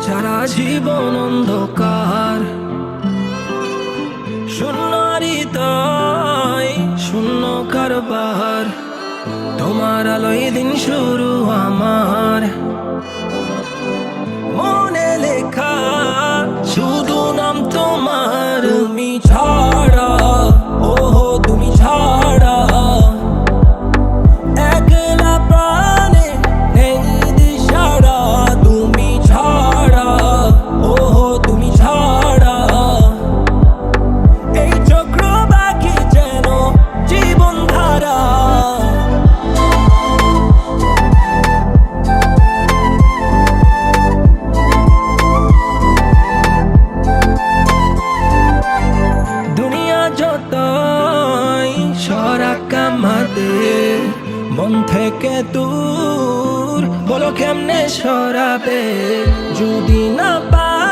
সারা জীবন অন্ধকার, শূন্য হৃদয় শূন্য কারবার, তোমার আলোয় দিন শুরু আমার। মনে লেখা শুধু নাম তোমার, তুমি ছাড়া, ওহো তুমি ছাড়া, একলা প্রাণে নেই দিশারা। তুমি ছাড়া, ওহো তুমি ছাড়া, এই চক্র বাকি যেন জীবন ধারা। দুনিয়া যতই সরাক আমাদের মন থেকে দূর, বলো কেমনে সরাবে যদি না পাই